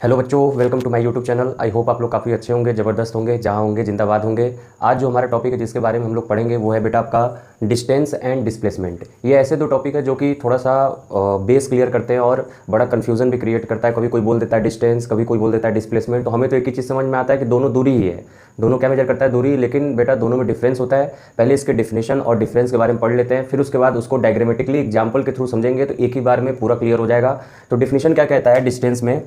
Hello बच्चों, welcome to my YouTube channel. I hope आप लोग काफ़ी अच्छे होंगे, ज़बरदस्त होंगे, जहाँ होंगे जिंदाबाद होंगे। आज जो हमारा टॉपिक है जिसके बारे में हम लोग पढ़ेंगे वो है बेटा आपका डिस्टेंस एंड डिस्प्लेसमेंट। ये ऐसे दो टॉपिक है जो कि थोड़ा सा बेस क्लियर करते हैं और बड़ा कन्फ्यूजन भी क्रिएट करता है। कभी कोई बोल देता है डिस्टेंस, कभी कोई बोल देता है डिस्प्लेसमेंट। तो हमें तो एक ही चीज़ समझ में आता है कि दोनों दूरी ही है, दोनों क्या मेजर करता है, दूरी। लेकिन बेटा दोनों में डिफरेंस होता है। पहले इसके डिफिनेशन और डिफरेंस के बारे में पढ़ लेते हैं, फिर उसके बाद उसको डायग्रामेटिकली एग्जाम्पल के थ्रू समझेंगे तो एक ही बार में पूरा क्लियर हो जाएगा। तो डिफिनेशन क्या कहता है डिस्टेंस में?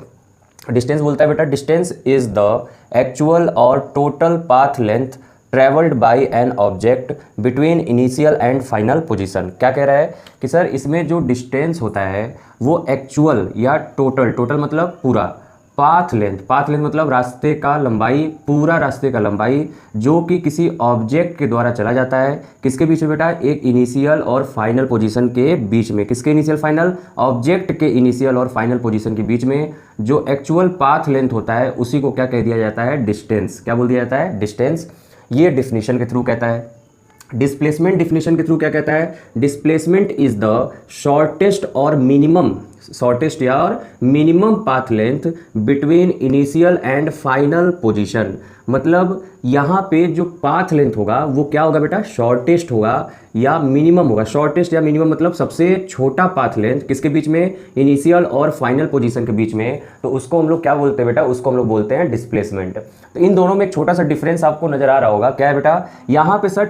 डिस्टेंस बोलता है बेटा डिस्टेंस इज द एक्चुअल और total path length travelled by an object between initial and final position. क्या कह रहा है कि सर इसमें जो डिस्टेंस होता है वो एक्चुअल या टोटल, टोटल मतलब पूरा, पाथ लेंथ मतलब रास्ते का लंबाई, पूरा रास्ते का लंबाई जो कि किसी ऑब्जेक्ट के द्वारा चला जाता है। किसके बीच में बेटा? एक इनिशियल और फाइनल पोजीशन के बीच में। किसके इनिशियल फाइनल? ऑब्जेक्ट के इनिशियल और फाइनल पोजीशन के बीच में जो एक्चुअल पाथ लेंथ होता है उसी को क्या कह दिया जाता है? डिस्टेंस। क्या बोल दिया जाता है? डिस्टेंस। ये डिफिनेशन के थ्रू कहता है। डिस्प्लेसमेंट डिफिनेशन के थ्रू क्या कहता है? डिस्प्लेसमेंट इज द शॉर्टेस्ट और मिनिमम, शॉर्टेस्ट या और minimum path length between initial and final position. मतलब यहाँ पे जो पाथ लेंथ होगा वो क्या होगा बेटा? शॉर्टेस्ट होगा या मिनिमम होगा। शॉर्टेस्ट या मिनिमम मतलब सबसे छोटा पाथ लेंथ किसके बीच में? इनिशियल और फाइनल पोजीशन के बीच में। तो उसको हम लोग क्या बोलते हैं बेटा? उसको हम लोग बोलते हैं डिस्प्लेसमेंट। तो इन दोनों में एक छोटा सा डिफरेंस आपको नजर आ रहा होगा। क्या है बेटा? यहाँ पे सर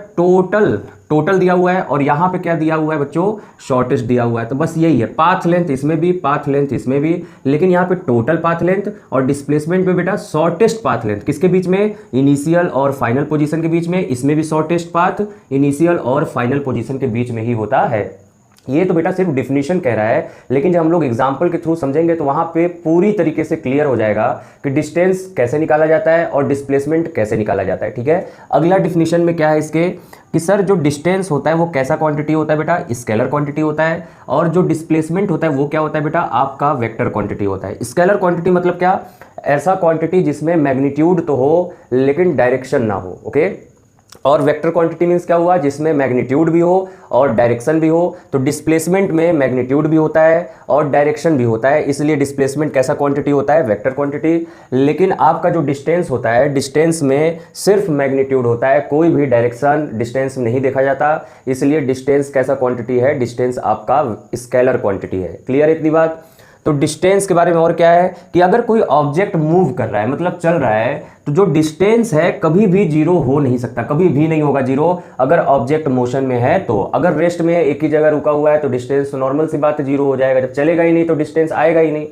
टोटल दिया हुआ है और यहाँ पे क्या दिया हुआ है बच्चों? शॉर्टेस्ट दिया हुआ है। तो बस यही है, पाथ लेंथ इसमें भी, पाथ लेंथ इसमें भी, लेकिन यहाँ पे टोटल पाथ लेंथ और डिस्प्लेसमेंट में बेटा शॉर्टेस्ट पाथ लेंथ किसके बीच में? इनिशियल और फाइनल पोजीशन के बीच में। इसमें भी शॉर्टेस्ट पाथ इनिशियल और फाइनल पोजीशन के बीच में ही होता है। ये तो बेटा सिर्फ डिफिनीशन कह रहा है, लेकिन जब हम लोग एग्जाम्पल के थ्रू समझेंगे तो वहां पे पूरी तरीके से क्लियर हो जाएगा कि डिस्टेंस कैसे निकाला जाता है और डिस्प्लेसमेंट कैसे निकाला जाता है। ठीक है, अगला डिफिनीशन में क्या है इसके कि सर जो डिस्टेंस होता है वो कैसा क्वांटिटी होता है बेटा? स्केलर क्वांटिटी होता है। और जो डिस्प्लेसमेंट होता है वो क्या होता है बेटा? आपका वेक्टर क्वांटिटी होता है। स्केलर क्वांटिटी मतलब क्या? ऐसा क्वांटिटी जिसमें मैग्नीट्यूड तो हो लेकिन डायरेक्शन ना हो। ओके, और वेक्टर क्वांटिटी मींस क्या हुआ? जिसमें मैग्नीट्यूड भी हो और डायरेक्शन भी हो। तो डिस्प्लेसमेंट में मैग्नीट्यूड भी होता है और डायरेक्शन भी होता है, इसलिए डिस्प्लेसमेंट कैसा क्वांटिटी होता है? Vector quantity. लेकिन आपका जो डिस्टेंस होता है, डिस्टेंस में सिर्फ मैग्नीट्यूड होता है, कोई भी डायरेक्शन डिस्टेंस में नहीं देखा जाता, इसलिए डिस्टेंस कैसा क्वांटिटी है? डिस्टेंस आपका स्केलर क्वांटिटी है। क्लियर है इतनी बात? तो डिस्टेंस के बारे में और क्या है कि अगर कोई ऑब्जेक्ट मूव कर रहा है मतलब चल रहा है, तो जो डिस्टेंस है कभी भी जीरो हो नहीं सकता, कभी भी नहीं होगा जीरो अगर ऑब्जेक्ट मोशन में है। तो अगर रेस्ट में एक ही जगह रुका हुआ है तो डिस्टेंस नॉर्मल सी बात है जीरो हो जाएगा। जब चलेगा ही नहीं तो डिस्टेंस आएगा ही नहीं।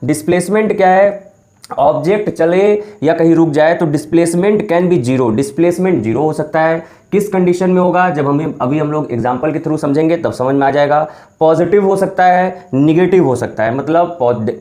डिस्प्लेसमेंट क्या है? ऑब्जेक्ट चले या कहीं रुक जाए तो displacement can be zero, displacement zero हो सकता है। किस कंडीशन में होगा? जब हम लोग एग्जांपल के थ्रू समझेंगे तब समझ में आ जाएगा। पॉजिटिव हो सकता है, निगेटिव हो सकता है। मतलब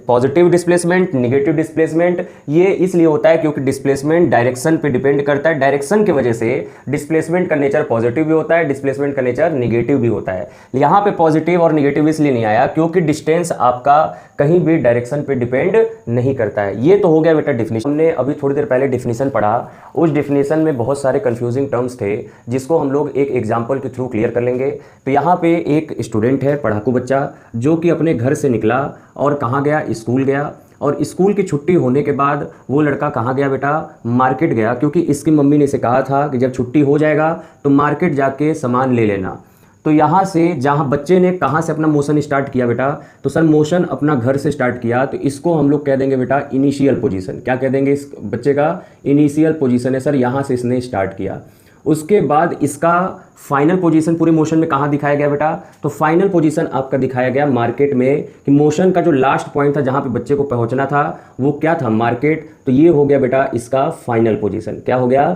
पॉजिटिव डिस्प्लेसमेंट, निगेटिव डिस्प्लेसमेंट ये इसलिए होता है क्योंकि डिस्प्लेसमेंट डायरेक्शन पे डिपेंड करता है। डायरेक्शन की वजह से डिस्प्लेसमेंट का नेचर पॉजिटिव भी होता है, डिस्प्लेसमेंट का नेचर निगेटिव भी होता है। यहाँ पे पॉजिटिव और निगेटिव इसलिए नहीं आया क्योंकि डिस्टेंस आपका कहीं भी डायरेक्शन पे डिपेंड नहीं करता है। ये तो हो गया बेटा डिफिनेशन। हमने अभी थोड़ी देर पहले डिफिनेशन पढ़ा, उस डिफिनेशन में बहुत सारे कंफ्यूजिंग टर्म्स थे जिसको हम लोग एक एग्जाम्पल के थ्रू क्लियर कर लेंगे। तो यहाँ पे एक स्टूडेंट है, पढ़ाकू बच्चा, जो कि अपने घर से निकला और कहाँ गया? स्कूल गया। और स्कूल की छुट्टी होने के बाद वो लड़का कहाँ गया बेटा? मार्केट गया, क्योंकि इसकी मम्मी ने इसे कहा था कि जब छुट्टी हो जाएगा तो मार्केट जाके सामान ले लेना। तो यहाँ से जहाँ बच्चे ने कहाँ से अपना मोशन स्टार्ट किया बेटा? तो सर मोशन अपना घर से स्टार्ट किया, तो इसको हम लोग कह देंगे बेटा इनिशियल पोजीशन। क्या कह देंगे? इस बच्चे का इनिशियल पोजीशन है सर, यहाँ से इसने स्टार्ट किया। उसके बाद इसका फाइनल पोजीशन पूरे मोशन में कहाँ दिखाया गया बेटा? तो फाइनल पोजीशन आपका दिखाया गया मार्केट में, कि मोशन का जो लास्ट पॉइंट था जहाँ पे बच्चे को पहुँचना था वो क्या था? मार्केट। तो ये हो गया बेटा इसका फाइनल पोजीशन। क्या हो गया?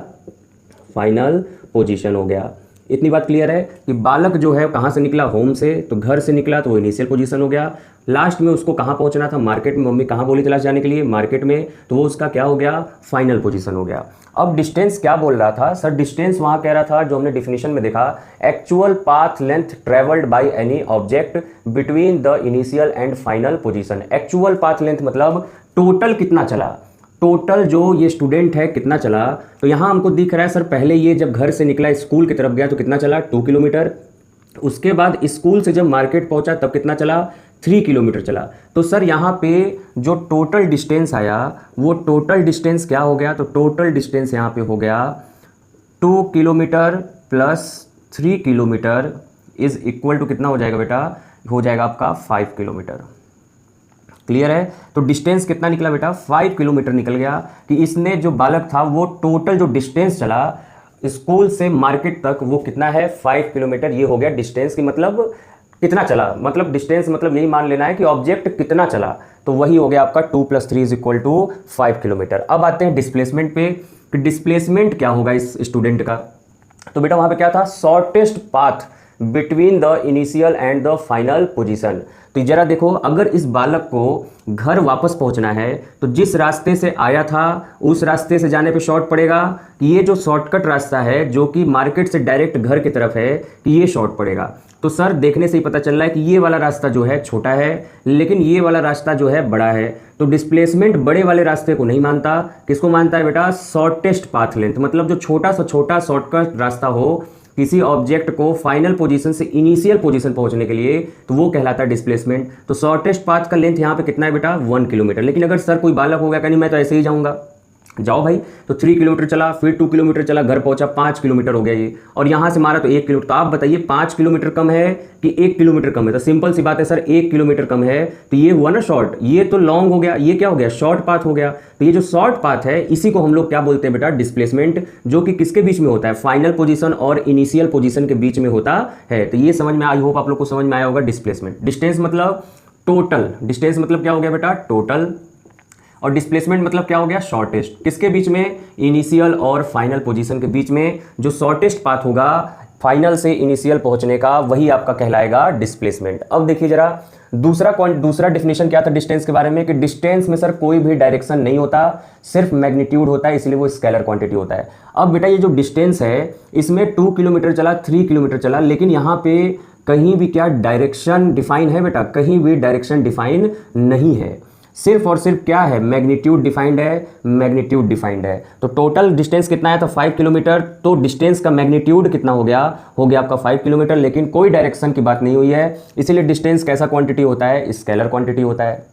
फाइनल पोजीशन हो गया। इतनी बात क्लियर है कि बालक जो है कहाँ से निकला? होम से। तो घर से निकला तो वो इनिशियल पोजीशन हो गया। लास्ट में उसको कहाँ पहुँचना था? मार्केट में। मम्मी कहाँ बोली तलाश जाने के लिए? मार्केट में। तो वो उसका क्या हो गया? फाइनल पोजीशन हो गया। अब डिस्टेंस क्या बोल रहा था सर? डिस्टेंस वहाँ कह रहा था जो हमने डिफिनेशन में देखा, actual path length travelled by any object between the initial and final position. Actual path length मतलब टोटल कितना चला, टोटल जो ये स्टूडेंट है कितना चला। तो यहाँ हमको दिख रहा है सर, पहले ये जब घर से निकला स्कूल की तरफ गया तो कितना चला? 2 किलोमीटर। उसके बाद स्कूल से जब मार्केट पहुंचा तब कितना चला? 3 किलोमीटर चला। तो सर यहाँ पे जो टोटल डिस्टेंस आया वो टोटल डिस्टेंस क्या हो गया, तो टोटल डिस्टेंस यहाँ पे हो गया 2 kilometre plus 3 kilometre is equal to कितना हो जाएगा बेटा, हो जाएगा आपका 5 किलोमीटर। क्लियर है। तो डिस्टेंस कितना निकला बेटा, 5 किलोमीटर निकल गया कि इसने जो बालक था वो टोटल जो डिस्टेंस चला स्कूल से मार्केट तक वो कितना है, 5 किलोमीटर। ये हो गया डिस्टेंस की मतलब कितना चला, मतलब डिस्टेंस मतलब यही मान लेना है कि ऑब्जेक्ट कितना चला, तो वही हो गया आपका 2 + 3 = 5 किलोमीटर। अब आते हैं डिस्प्लेसमेंट पे कि डिस्प्लेसमेंट क्या होगा इस स्टूडेंट का। तो बेटा वहां पे क्या था, shortest path between the initial and the final position. तो जरा देखो, अगर इस बालक को घर वापस पहुंचना है तो जिस रास्ते से आया था उस रास्ते से जाने पे शॉर्ट पड़ेगा, कि ये जो शॉर्टकट रास्ता है जो कि मार्केट से डायरेक्ट घर की तरफ है कि ये शॉर्ट पड़ेगा। तो सर देखने से ही पता चल रहा है कि ये वाला रास्ता जो है छोटा है लेकिन ये वाला रास्ता जो है बड़ा है। तो डिस्प्लेसमेंट बड़े वाले रास्ते को नहीं मानता, किसको मानता है बेटा, शॉर्टेस्ट पाथ लेंथ, मतलब जो छोटा सा छोटा शॉर्टकट रास्ता हो किसी ऑब्जेक्ट को फाइनल पोजीशन से इनिशियल पोजीशन पहुंचने के लिए, तो वो कहलाता है डिस्प्लेसमेंट। तो शॉर्टेस्ट पाथ का लेंथ यहाँ पे कितना है बेटा, 1 किलोमीटर। लेकिन अगर सर कोई बालक हो गया कि नहीं मैं तो ऐसे ही जाऊंगा, जाओ भाई, तो 3 किलोमीटर चला, फिर 2 किलोमीटर चला, घर पहुंचा, 5 किलोमीटर हो गया ये, और यहां से मारा तो 1 किलोमीटर। तो आप बताइए 5 किलोमीटर कम है कि 1 किलोमीटर कम है, तो सिंपल सी बात है सर 1 किलोमीटर कम है। तो ये हुआ ना शॉर्ट, ये तो लॉन्ग हो गया, ये क्या हो गया, शॉर्ट पाथ हो गया। तो ये जो शॉर्ट पाथ है इसी को हम लोग क्या बोलते हैं बेटा, डिस्प्लेसमेंट, जो कि किसके बीच में होता है, फाइनल पोजीशन और इनिशियल पोजीशन के बीच में होता है। तो ये समझ में, आई होप आप लोग को समझ में आया होगा डिस्प्लेसमेंट। डिस्टेंस मतलब टोटल, डिस्टेंस मतलब क्या हो गया बेटा, टोटल, और डिस्प्लेसमेंट मतलब क्या हो गया, शॉर्टेस्ट। किसके बीच में, इनिशियल और फाइनल पोजीशन के बीच में जो शॉर्टेस्ट पाथ होगा फाइनल से इनिशियल पहुंचने का, वही आपका कहलाएगा डिस्प्लेसमेंट। अब देखिए जरा दूसरा डेफिनेशन क्या था डिस्टेंस के बारे में, कि डिस्टेंस में सर कोई भी डायरेक्शन नहीं होता, सिर्फ मैग्नीट्यूड होता है, इसलिए वो स्केलर क्वांटिटी होता है। अब बेटा ये जो डिस्टेंस है इसमें 2 किलोमीटर चला, 3 किलोमीटर चला, लेकिन यहाँ पे कहीं भी क्या डायरेक्शन डिफाइन है बेटा, कहीं भी डायरेक्शन डिफाइन नहीं है, सिर्फ और सिर्फ क्या है, मैग्नीट्यूड डिफाइंड है, मैग्नीट्यूड डिफाइंड है। तो टोटल डिस्टेंस कितना है, तो 5 किलोमीटर, तो डिस्टेंस का मैग्नीट्यूड कितना हो गया आपका 5 किलोमीटर, लेकिन कोई डायरेक्शन की बात नहीं हुई है, इसीलिए डिस्टेंस कैसा क्वांटिटी होता है, स्केलर क्वांटिटी होता है।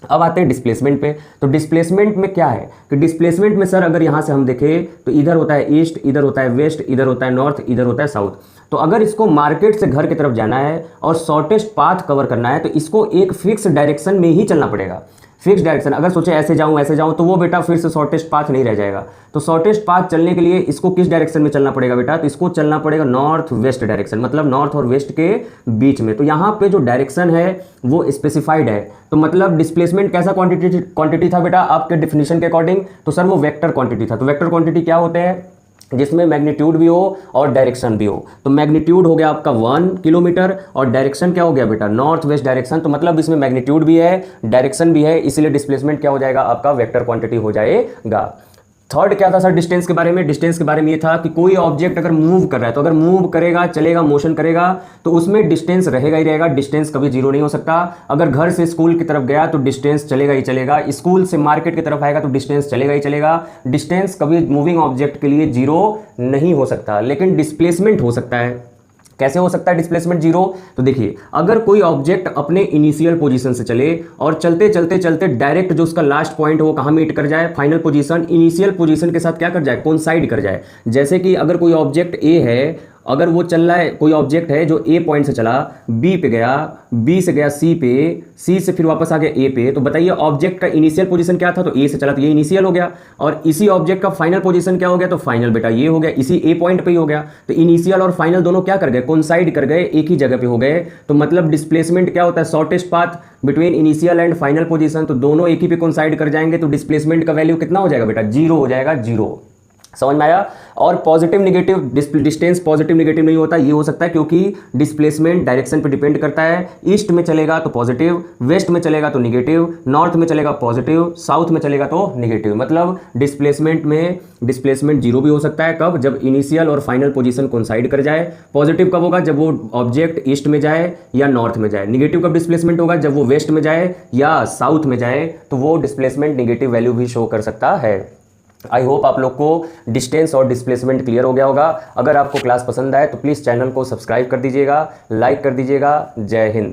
अब आते हैं डिस्प्लेसमेंट पे। तो डिस्प्लेसमेंट में क्या है कि डिस्प्लेसमेंट में सर अगर यहाँ से हम देखें तो इधर होता है ईस्ट, इधर होता है वेस्ट, इधर होता है नॉर्थ, इधर होता है साउथ। तो अगर इसको मार्केट से घर की तरफ जाना है और शॉर्टेस्ट पाथ कवर करना है तो इसको एक फिक्स डायरेक्शन में ही चलना पड़ेगा, फिक्स डायरेक्शन। अगर सोचे ऐसे जाऊं तो वो बेटा फिर से शॉर्टेस्ट पाथ नहीं रह जाएगा। तो शॉर्टेस्ट पाथ चलने के लिए इसको किस डायरेक्शन में चलना पड़ेगा बेटा, तो इसको चलना पड़ेगा नॉर्थ वेस्ट डायरेक्शन, मतलब नॉर्थ और वेस्ट के बीच में। तो यहाँ पे जो डायरेक्शन है वो स्पेसिफाइड है। तो मतलब डिस्प्लेसमेंट कैसा क्वांटिटी था बेटा आपके डिफिनेशन के अकॉर्डिंग, तो सर वो वेक्टर क्वांटिटी था। तो वेक्टर क्वांटिटी क्या होते हैं, जिसमें मैग्नीट्यूड भी हो और डायरेक्शन भी हो। तो मैग्नीट्यूड हो गया आपका 1 किलोमीटर और डायरेक्शन क्या हो गया बेटा, नॉर्थ वेस्ट डायरेक्शन। तो मतलब इसमें मैग्नीट्यूड भी है, डायरेक्शन भी है, इसीलिए डिस्प्लेसमेंट क्या हो जाएगा आपका, वेक्टर क्वांटिटी हो जाएगा। थर्ड क्या था सर डिस्टेंस के बारे में, डिस्टेंस के बारे में ये था कि कोई ऑब्जेक्ट अगर मूव कर रहा है, तो अगर मूव करेगा, चलेगा, मोशन करेगा, तो उसमें डिस्टेंस रहेगा ही रहेगा, डिस्टेंस कभी जीरो नहीं हो सकता। अगर घर से स्कूल की तरफ गया तो डिस्टेंस चलेगा ही चलेगा, स्कूल से मार्केट की तरफ आएगा तो डिस्टेंस चलेगा ही चलेगा। डिस्टेंस कभी मूविंग ऑब्जेक्ट के लिए जीरो नहीं हो सकता, लेकिन डिस्प्लेसमेंट हो सकता है। कैसे हो सकता है डिस्प्लेसमेंट जीरो, तो देखिए अगर कोई ऑब्जेक्ट अपने इनिशियल पोजीशन से चले और चलते चलते चलते डायरेक्ट जो उसका लास्ट पॉइंट हो कहाँ मीट कर जाए, फाइनल पोजीशन इनिशियल पोजीशन के साथ क्या कर जाए, कोइंसाइड कर जाए। जैसे कि अगर कोई ऑब्जेक्ट ए है, अगर वो चल रहा है, कोई ऑब्जेक्ट है जो ए पॉइंट से चला, बी पे गया, बी से गया सी पे, सी से फिर वापस आ गया ए पे, तो बताइए ऑब्जेक्ट का इनिशियल पोजीशन क्या था, तो ए से चला तो ये इनिशियल हो गया, और इसी ऑब्जेक्ट का फाइनल पोजीशन क्या हो गया, तो फाइनल बेटा ये हो गया, इसी ए पॉइंट पे ही हो गया। तो इनिशियल और फाइनल दोनों क्या कर गए, कोइंसाइड कर गए, एक ही जगह पे हो गए। तो मतलब डिस्प्लेसमेंट क्या होता है, shortest path between initial and final position. तो दोनों एक ही पे कोइंसाइड कर जाएंगे तो डिस्प्लेसमेंट का वैल्यू कितना हो जाएगा बेटा, जीरो हो जाएगा, जीरो। समझ में आया। और positive negative, distance positive negative नहीं होता, ये हो सकता है क्योंकि डिस्प्लेसमेंट डायरेक्शन पे डिपेंड करता है। ईस्ट में चलेगा तो पॉजिटिव, वेस्ट में चलेगा तो निगेटिव, नॉर्थ में चलेगा पॉजिटिव, साउथ में चलेगा तो निगेटिव। मतलब डिस्प्लेसमेंट में डिस्प्लेसमेंट जीरो भी हो सकता है, कब, जब इनिशियल और फाइनल पोजीशन कोइंसाइड कर जाए। पॉजिटिव कब होगा, जब वो ऑब्जेक्ट ईस्ट में जाए या नॉर्थ में जाए। निगेटिव कब डिस्प्लेसमेंट होगा, जब वो वेस्ट में जाए या साउथ में जाए, तो वो डिस्प्लेसमेंट निगेटिव वैल्यू भी शो कर सकता है। आई होप आप लोग को डिस्टेंस और डिस्प्लेसमेंट क्लियर हो गया होगा। अगर आपको क्लास पसंद आए तो प्लीज़ चैनल को सब्सक्राइब कर दीजिएगा, लाइक कर दीजिएगा। जय हिंद।